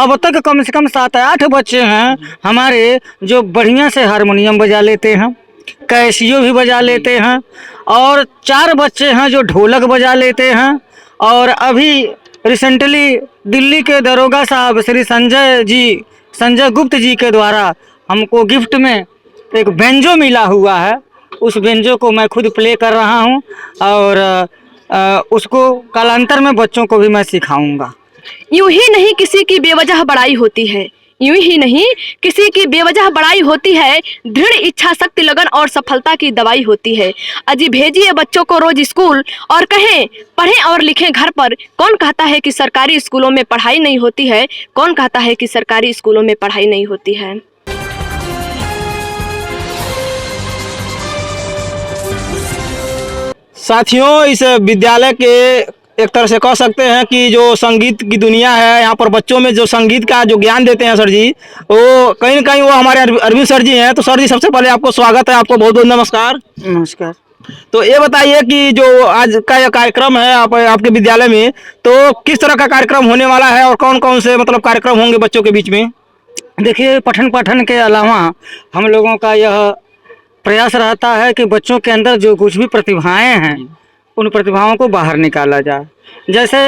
अब तक कम से कम 7-8 बच्चे हैं हमारे जो बढ़िया से हारमोनियम बजा लेते हैं, कैसियो भी बजा लेते हैं, और 4 बच्चे हैं जो ढोलक बजा लेते हैं। और अभी रिसेंटली दिल्ली के दरोगा साहब श्री संजय गुप्त जी के द्वारा हमको गिफ्ट में एक बेंजो मिला हुआ है। उस बेंजो को मैं खुद प्ले कर रहा हूँ और उसको कालांतर में बच्चों को भी मैं सिखाऊंगा। यूं ही नहीं किसी की बेवजह बड़ाई होती है, यूं ही नहीं किसी की बेवजह बड़ाई होती है, दृढ़ इच्छा शक्ति लगन और सफलता की दवाई होती है। अजी भेजिए बच्चों को रोज स्कूल और कहें पढ़ें और लिखें घर पर। कौन कहता है कि सरकारी स्कूलों में पढ़ाई नहीं होती है? कौन कहता है कि सरकारी स्कूलों में पढ़ाई नहीं होती है? साथियों, इस विद्यालय के एक तरह से कह सकते हैं कि जो संगीत की दुनिया है, यहाँ पर बच्चों में जो संगीत का जो ज्ञान देते हैं सर जी, वो कहीं ना कहीं वो हमारे अरविंद सर जी हैं। तो सर जी, सबसे पहले आपको स्वागत है, आपको बहुत बहुत नमस्कार। नमस्कार। तो ये बताइए कि जो आज का यह कार्यक्रम है आपके विद्यालय में, तो किस तरह का कार्यक्रम होने वाला है और कौन कौन से मतलब कार्यक्रम होंगे बच्चों के बीच में? देखिए, पठन पाठन के अलावा हम लोगों का यह प्रयास रहता है कि बच्चों के अंदर जो कुछ भी प्रतिभाएं हैं उन प्रतिभाओं को बाहर निकाला जाए। जैसे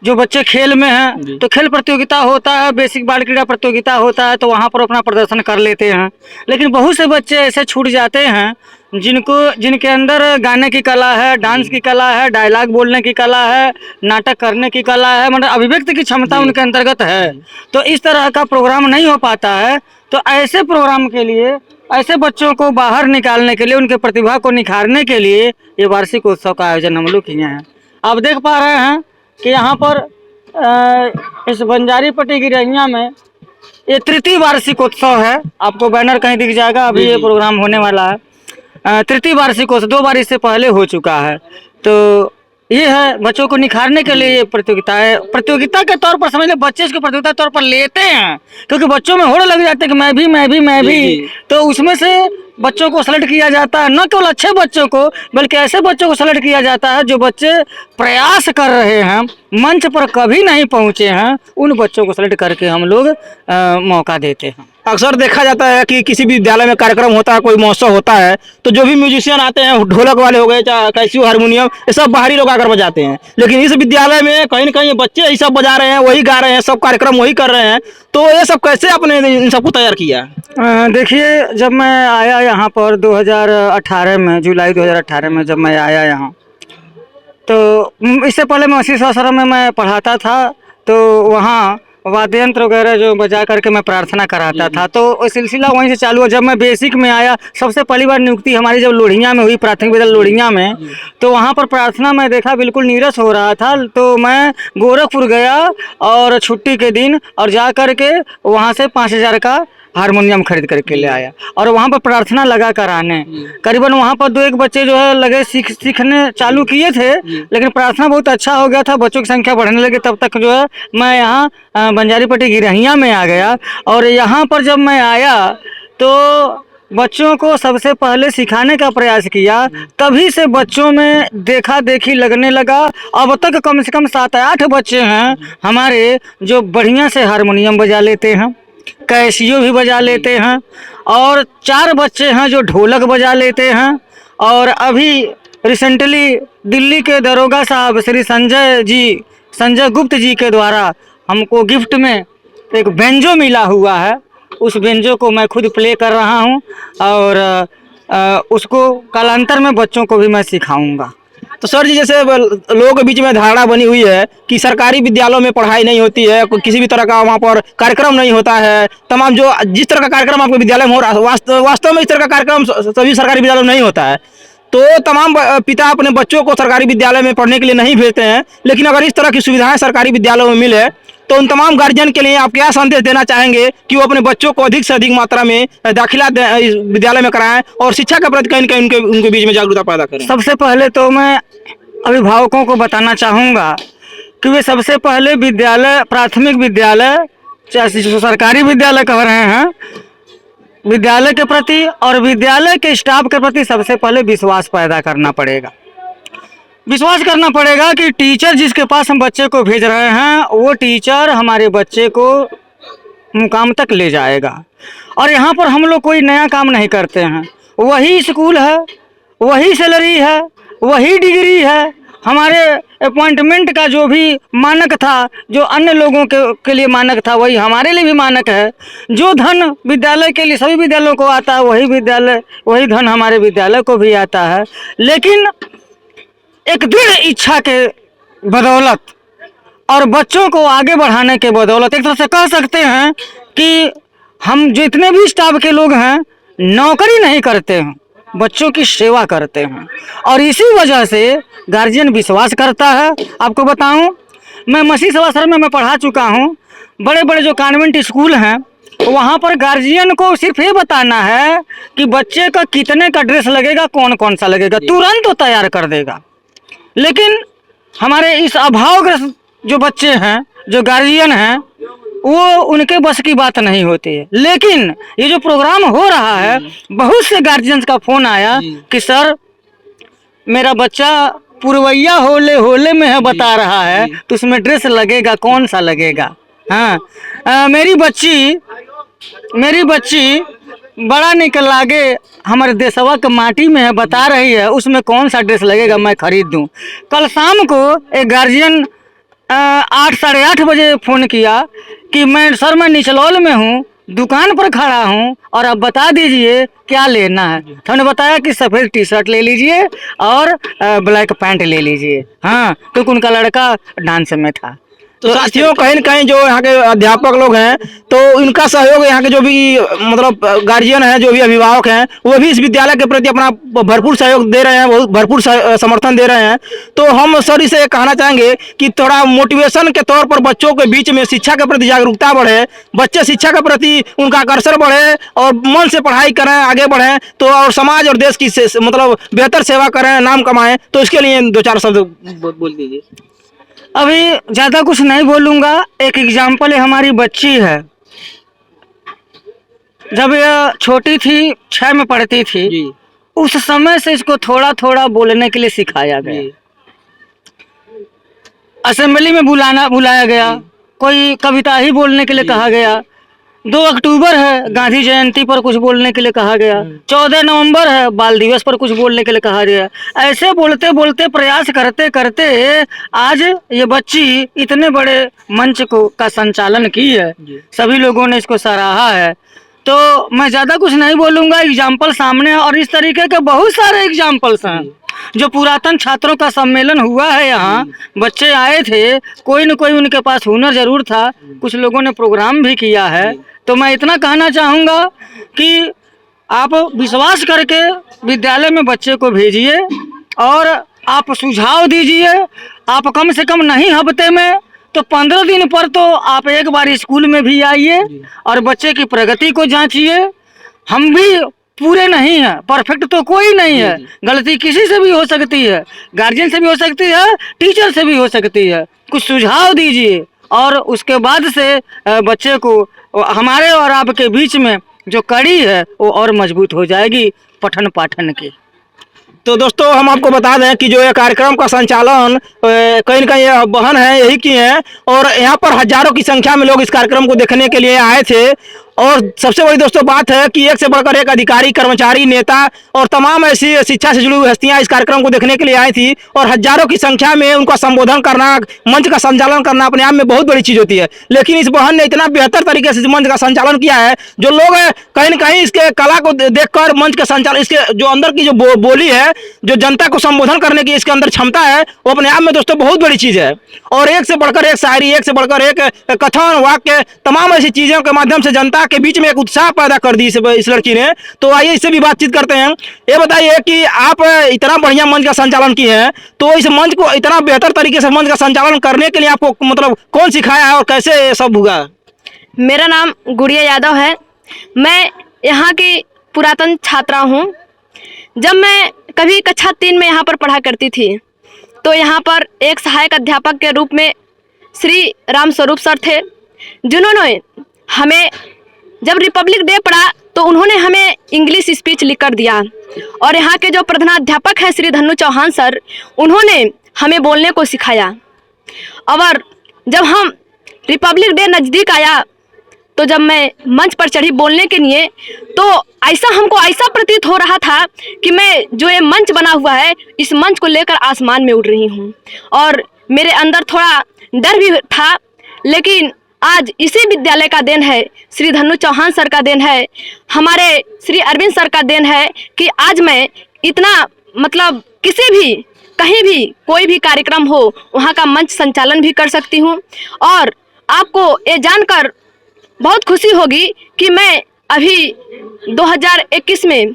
जो बच्चे खेल में हैं तो खेल प्रतियोगिता होता है, बेसिक बाल क्रीड़ा प्रतियोगिता होता है, तो वहाँ पर अपना प्रदर्शन कर लेते हैं। लेकिन बहुत से बच्चे ऐसे छूट जाते हैं जिनके अंदर गाने की कला है, डांस की कला है, डायलॉग बोलने की कला है, नाटक करने की कला है, मतलब अभिव्यक्ति की क्षमता उनके अंतर्गत है। तो इस तरह का प्रोग्राम नहीं हो पाता है। तो ऐसे प्रोग्राम के लिए, ऐसे बच्चों को बाहर निकालने के लिए, उनके प्रतिभा को निखारने के लिए ये वार्षिक उत्सव का आयोजन हम लोग किए हैं। आप देख पा रहे हैं कि यहाँ पर इस बंजारी पट्टी गिरैया में ये तृतीय वार्षिक उत्सव है। आपको बैनर कहीं दिख जाएगा, अभी ये प्रोग्राम होने वाला है। तृतीय वार्षिक उत्सव 2 बार इससे पहले हो चुका है। तो ये है बच्चों को निखारने के लिए ये प्रतियोगिता है। प्रतियोगिता के तौर पर समझ लें, बच्चे इसको प्रतियोगिता के तौर पर लेते हैं क्योंकि बच्चों में होड़ लग जाते हैं कि मैं भी। तो उसमें से बच्चों को सेलेक्ट किया जाता है, न केवल अच्छे बच्चों को बल्कि ऐसे बच्चों को सेलेक्ट किया जाता है जो बच्चे प्रयास कर रहे हैं, मंच पर कभी नहीं पहुंचे हैं, उन बच्चों को सेलेक्ट करके हम लोग मौका देते हैं। अक्सर देखा जाता है कि किसी भी विद्यालय में कार्यक्रम होता है, कोई महोत्सव होता है, तो जो भी म्यूजिशियन आते हैं, ढोलक वाले हो गए, चाहे कैसियो, हारमोनियम, ये सब बाहरी लोग आकर बजाते हैं। लेकिन इस विद्यालय में कहीं ना कहीं बच्चे यही सब बजा रहे हैं, वही गा रहे हैं, सब कार्यक्रम वही कर रहे हैं। तो ये सब कैसे आपने इन सबको तैयार किया? देखिए, जब मैं आया यहाँ पर 2018 में, जुलाई 2018 में जब मैं आया यहाँ, तो इससे पहले मैं आशीष आश्रम में मैं पढ़ाता था। तो वहाँ वाद्य यंत्र वगैरह जो बजा करके मैं प्रार्थना कराता था, तो वो सिलसिला वहीं से चालू हुआ। जब मैं बेसिक में आया, सबसे पहली बार नियुक्ति हमारी जब लोढ़िया में हुई, प्राथमिक विद्यालय लोढ़िया में, तो वहाँ पर प्रार्थना मैं देखा बिल्कुल नीरस हो रहा था। तो मैं गोरखपुर गया और छुट्टी के दिन, और जा करके वहाँ से 5000 का हारमोनियम खरीद करके ले आया और वहाँ पर प्रार्थना लगा कराने। करीबन वहाँ पर 2-1 बच्चे जो है लगे सीखने चालू किए थे, लेकिन प्रार्थना बहुत अच्छा हो गया था, बच्चों की संख्या बढ़ने लगी। तब तक जो है मैं यहाँ बंजारी पट्टी गिरैया में आ गया। और यहाँ पर जब मैं आया तो बच्चों को सबसे पहले सिखाने का प्रयास किया। तभी से बच्चों में देखा देखी लगने लगा। अब तक कम से कम 7-8 बच्चे हैं हमारे जो बढ़िया से हारमोनियम बजा लेते हैं, कैसियो भी बजा लेते हैं, और 4 बच्चे हैं जो ढोलक बजा लेते हैं। और अभी रिसेंटली दिल्ली के दरोगा साहब श्री संजय गुप्त जी के द्वारा हमको गिफ्ट में एक बेंजो मिला हुआ है। उस बेंजो को मैं खुद प्ले कर रहा हूँ और उसको कालांतर में बच्चों को भी मैं सिखाऊंगा। तो सर जी, जैसे लोगों के बीच में धारणा बनी हुई है कि सरकारी विद्यालयों में पढ़ाई नहीं होती है, किसी भी तरह का वहाँ पर कार्यक्रम नहीं होता है, तमाम जो जिस तरह का कार्यक्रम आपके विद्यालय में हो रहा है, वास्तव में इस तरह का कार्यक्रम सभी सरकारी विद्यालयों में नहीं होता है। तो तमाम पिता अपने बच्चों को सरकारी विद्यालय में पढ़ने के लिए नहीं भेजते हैं। लेकिन अगर इस तरह की सुविधाएं सरकारी विद्यालयों में मिले तो उन तमाम गार्जियन के लिए आप क्या संदेश देना चाहेंगे कि वो अपने बच्चों को अधिक से अधिक मात्रा में दाखिला इस विद्यालय में कराएं और शिक्षा के प्रति कहीं न कहीं उनके बीच में जागरूकता पैदा करें? सबसे पहले तो मैं अभिभावकों को बताना चाहूँगा कि वे सबसे पहले विद्यालय, प्राथमिक विद्यालय, चाहे सरकारी विद्यालय कह रहे हैं, विद्यालय के प्रति और विद्यालय के स्टाफ के प्रति सबसे पहले विश्वास पैदा करना पड़ेगा। विश्वास करना पड़ेगा कि टीचर जिसके पास हम बच्चे को भेज रहे हैं वो टीचर हमारे बच्चे को मुकाम तक ले जाएगा। और यहाँ पर हम लोग कोई नया काम नहीं करते हैं, वही स्कूल है, वही सैलरी है, वही डिग्री है। हमारे अपॉइंटमेंट का जो भी मानक था, जो अन्य लोगों के लिए मानक था, वही हमारे लिए भी मानक है। जो धन विद्यालय के लिए सभी विद्यालयों को आता है, वही धन हमारे विद्यालय को भी आता है। लेकिन एक दृढ़ इच्छा के बदौलत और बच्चों को आगे बढ़ाने के बदौलत एक तरह से कह सकते हैं कि हम जितने भी स्टाफ के लोग हैं नौकरी नहीं करते हैं, बच्चों की सेवा करते हैं। और इसी वजह से गार्जियन विश्वास करता है। आपको बताऊं, मैं मसीह सेवाश्रम में मैं पढ़ा चुका हूं। बड़े बड़े जो कॉन्वेंट स्कूल हैं वहाँ पर गार्जियन को सिर्फ ये बताना है कि बच्चे का कितने का ड्रेस लगेगा, कौन कौन सा लगेगा, तुरंत वो तैयार कर देगा। लेकिन हमारे इस अभावग्रस्त जो बच्चे हैं, जो गार्जियन हैं, वो उनके बस की बात नहीं होती है। लेकिन ये जो प्रोग्राम हो रहा है, बहुत से गार्जियंस का फोन आया कि सर मेरा बच्चा पुरवैया होले होले में है बता रहा है, तो उसमें ड्रेस लगेगा, कौन सा लगेगा। हाँ, मेरी बच्ची बड़ा निकल लागे हमारे देशवा के माटी में है बता रही है, उसमें कौन सा ड्रेस लगेगा मैं खरीद दूं। कल शाम को एक गार्जियन 8 साढ़े 8 बजे फ़ोन किया कि मैं निचलौल में हूँ, दुकान पर खड़ा हूँ और आप बता दीजिए क्या लेना है। तो हमने बताया कि सफ़ेद टी शर्ट ले लीजिए और ब्लैक पैंट ले लीजिए। हाँ, क्योंकि उनका लड़का डांस में था। तो साथियों, कहीं न कहीं जो यहाँ के अध्यापक लोग हैं, तो इनका सहयोग, यहाँ के जो भी मतलब गार्जियन हैं, जो भी अभिभावक हैं, वो भी इस विद्यालय के प्रति अपना भरपूर सहयोग दे रहे हैं, बहुत भरपूर समर्थन दे रहे हैं। तो हम सर इसे कहना चाहेंगे कि थोड़ा मोटिवेशन के तौर पर बच्चों के बीच में शिक्षा के प्रति जागरूकता बढ़े, बच्चे शिक्षा के प्रति उनका आकर्षण बढ़े और मन से पढ़ाई करें, आगे बढ़ें, तो और समाज और देश की मतलब बेहतर सेवा करें, नाम कमाएं। तो इसके लिए 2-4 शब्द बोल दीजिए। अभी ज़्यादा कुछ नहीं बोलूँगा। एक एग्जाम्पल है, हमारी बच्ची है, जब यह छोटी थी, 6 में पढ़ती थी जी, उस समय से इसको थोड़ा थोड़ा बोलने के लिए सिखाया गया। असेंबली में बुलाया गया, कोई कविता ही बोलने के लिए कहा गया। 2 अक्टूबर है, गांधी जयंती पर कुछ बोलने के लिए कहा गया। 14 नवंबर है, बाल दिवस पर कुछ बोलने के लिए कहा गया। ऐसे बोलते बोलते, प्रयास करते करते आज ये बच्ची इतने बड़े मंच का संचालन की है, सभी लोगों ने इसको सराहा है। तो मैं ज़्यादा कुछ नहीं बोलूँगा, एग्जाम्पल सामने है और इस तरीके के बहुत सारे एग्जाम्पल्स हैं। जो पुरातन छात्रों का सम्मेलन हुआ है, यहाँ बच्चे आए थे, कोई न कोई उनके पास हुनर जरूर था, कुछ लोगों ने प्रोग्राम भी किया है। तो मैं इतना कहना चाहूँगा कि आप विश्वास करके विद्यालय में बच्चे को भेजिए और आप सुझाव दीजिए। आप कम से कम नहीं हफ्ते में तो 15 दिन पर तो आप एक बार स्कूल में भी आइए और बच्चे की प्रगति को जांचिए। हम भी पूरे नहीं हैं, परफेक्ट तो कोई नहीं है, गलती किसी से भी हो सकती है, गार्जियन से भी हो सकती है, टीचर से भी हो सकती है। कुछ सुझाव दीजिए और उसके बाद से बच्चे को हमारे और आपके बीच में जो कड़ी है वो और मजबूत हो जाएगी पठन पाठन की। तो दोस्तों, हम आपको बता दें कि जो ये कार्यक्रम का संचालन कहीं न कहीं ये बहन है यही की है और यहाँ पर हजारों की संख्या में लोग इस कार्यक्रम को देखने के लिए आए थे। और सबसे बड़ी दोस्तों बात है कि एक से बढ़कर एक अधिकारी, कर्मचारी, नेता और तमाम ऐसी शिक्षा से जुड़ी हुई हस्तियां इस कार्यक्रम को देखने के लिए आई थी और हजारों की संख्या में उनका संबोधन करना, मंच का संचालन करना अपने आप में बहुत बड़ी चीज़ होती है। लेकिन इस बहन ने इतना बेहतर तरीके से मंच का संचालन किया है, जो लोग कहीं न कहीं इसके कला को देखकर मंच का संचालन, इसके जो अंदर की जो बोली है, जो जनता को संबोधन करने की इसके अंदर क्षमता है, वो अपने आप में दोस्तों बहुत बड़ी चीज़ है। और एक से बढ़कर एक शायरी, एक से बढ़कर एक कथन, वाक्य, तमाम ऐसी चीज़ों के माध्यम से जनता के बीच में एक उत्साह पैदा कर दी इस लड़की ने। तो आइए इससे भी बातचीत करते हैं। ये बताइए कि आप इतना बढ़िया मंच का संचालन किए हैं, तो इस मंच को इतना बेहतर तरीके से मंच का संचालन करने के लिए आपको मतलब कौन सिखाया है और कैसे ये सब हुआ? मेरा नाम गुड़िया यादव है, मैं यहाँ की पुरातन छात्रा हूँ। जब मैं कभी कक्षा 3 में यहाँ पर पढ़ा करती थी, तो यहाँ पर एक सहायक अध्यापक के रूप में श्री राम स्वरूप सर थे, जिन्होंने हमें जब रिपब्लिक डे पढ़ा तो उन्होंने हमें इंग्लिश स्पीच लिख कर दिया। और यहाँ के जो प्रधानाध्यापक हैं श्री धन्नू चौहान सर, उन्होंने हमें बोलने को सिखाया। और जब हम रिपब्लिक डे नज़दीक आया तो जब मैं मंच पर चढ़ी बोलने के लिए, तो हमको ऐसा प्रतीत हो रहा था कि मैं जो ये मंच बना हुआ है, इस मंच को लेकर आसमान में उड़ रही हूँ। और मेरे अंदर थोड़ा डर भी था, लेकिन आज इसी विद्यालय का देन है, श्री धन्नू चौहान सर का देन है, हमारे श्री अरविंद सर का देन है कि आज मैं इतना मतलब किसी भी कहीं भी कोई भी कार्यक्रम हो वहाँ का मंच संचालन भी कर सकती हूँ। और आपको ये जानकर बहुत खुशी होगी कि मैं अभी 2021 में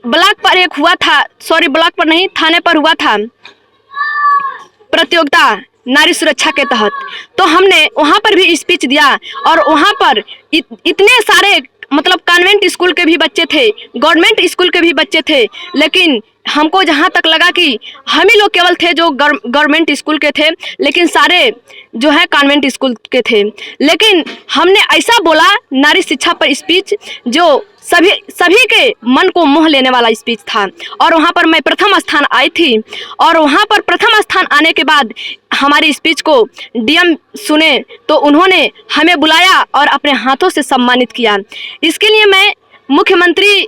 ब्लॉक पर एक हुआ था, सॉरी ब्लॉक पर नहीं, थाने पर हुआ था प्रतियोगिता नारी सुरक्षा के तहत, तो हमने वहाँ पर भी स्पीच दिया। और वहाँ पर इतने सारे मतलब कॉन्वेंट स्कूल के भी बच्चे थे, गवर्नमेंट स्कूल के भी बच्चे थे, लेकिन हमको जहाँ तक लगा कि हम ही लोग केवल थे जो गवर्नमेंट स्कूल के थे, लेकिन सारे जो है कॉन्वेंट स्कूल के थे। लेकिन हमने ऐसा बोला नारी शिक्षा पर स्पीच जो सभी के मन को मोह लेने वाला स्पीच था। और वहाँ पर मैं प्रथम स्थान आई थी। और वहाँ पर प्रथम स्थान आने के बाद हमारी स्पीच को डीएम सुने तो उन्होंने हमें बुलाया और अपने हाथों से सम्मानित किया। इसके लिए मैं मुख्यमंत्री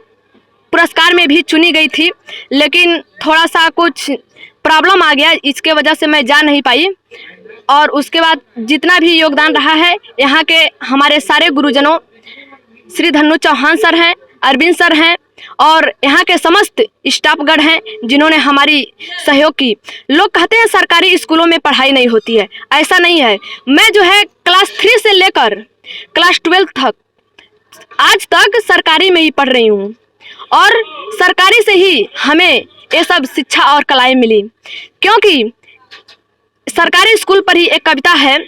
पुरस्कार में भी चुनी गई थी, लेकिन थोड़ा सा कुछ प्रॉब्लम आ गया, इसके वजह से मैं जा नहीं पाई। और उसके बाद जितना भी योगदान रहा है यहाँ के हमारे सारे गुरुजनों, श्री धन्नू चौहान सर हैं, अरविंद सर हैं और यहाँ के समस्त स्टाफगण हैं जिन्होंने हमारी सहयोग की। लोग कहते हैं सरकारी स्कूलों में पढ़ाई नहीं होती है, ऐसा नहीं है। मैं जो है क्लास 3 से लेकर क्लास 12 तक आज तक सरकारी में ही पढ़ रही हूँ और सरकारी से ही हमें ये सब शिक्षा और कलाएं मिली। क्योंकि सरकारी स्कूल पर ही एक कविता है,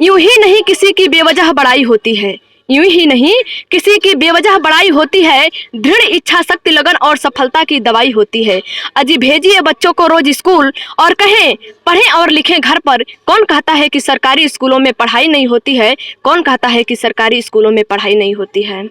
यूं ही नहीं किसी की बेवजह बड़ाई होती है, यूं ही नहीं किसी की बेवजह बड़ाई होती है, दृढ़ इच्छा शक्ति लगन और सफलता की दवाई होती है। अजी भेजिए बच्चों को रोज स्कूल और कहें पढ़ें और लिखें घर पर। कौन कहता है कि सरकारी स्कूलों में पढ़ाई नहीं होती है? कौन कहता है कि सरकारी स्कूलों में पढ़ाई नहीं होती है?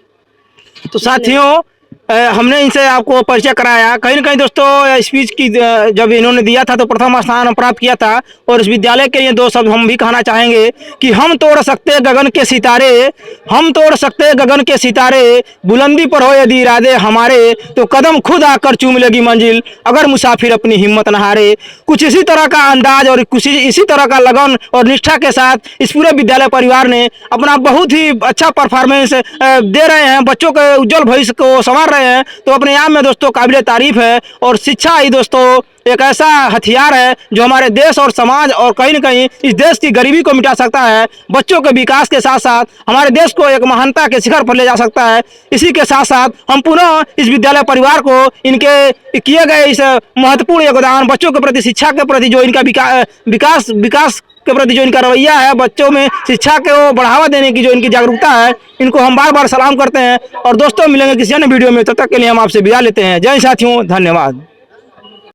तो साथियों, हमने इनसे आपको परिचय कराया। कहीं न कहीं दोस्तों स्पीच की जब इन्होंने दिया था तो प्रथम स्थान प्राप्त किया था। और इस विद्यालय के लिए दो शब्द हम भी कहना चाहेंगे कि हम तोड़ सकते गगन के सितारे, हम तोड़ सकते गगन के सितारे, बुलंदी पर हो यदि इरादे हमारे, तो कदम खुद आकर चूम लेगी मंजिल, अगर मुसाफिर अपनी हिम्मत न हारे। कुछ इसी तरह का अंदाज और कुछ इसी तरह का लगन और निष्ठा के साथ इस पूरे विद्यालय परिवार ने अपना बहुत ही अच्छा परफॉर्मेंस दे रहे हैं, बच्चों के उज्जवल भविष्य को संवार रहे हैं। तो अपने आप में दोस्तों काबिले तारीफ है। और शिक्षा ही दोस्तों एक ऐसा हथियार है जो हमारे देश और समाज और कहीं न कहीं इस देश की गरीबी को मिटा सकता है। बच्चों के विकास के साथ साथ हमारे देश को एक महानता के शिखर पर ले जा सकता है। इसी के साथ साथ हम पुनः इस विद्यालय परिवार को इनके किए गए इस महत्वपूर्ण योगदान, बच्चों के प्रति, शिक्षा के प्रति जो इनका विकास के प्रति जो इनका रवैया है, बच्चों में शिक्षा को बढ़ावा देने की जो इनकी जागरूकता है, इनको हम बार बार सलाम करते हैं। और दोस्तों मिलेंगे किसी अन्य वीडियो में, तब तक के लिए हम आपसे विदा लेते हैं। जय साथियों, धन्यवाद।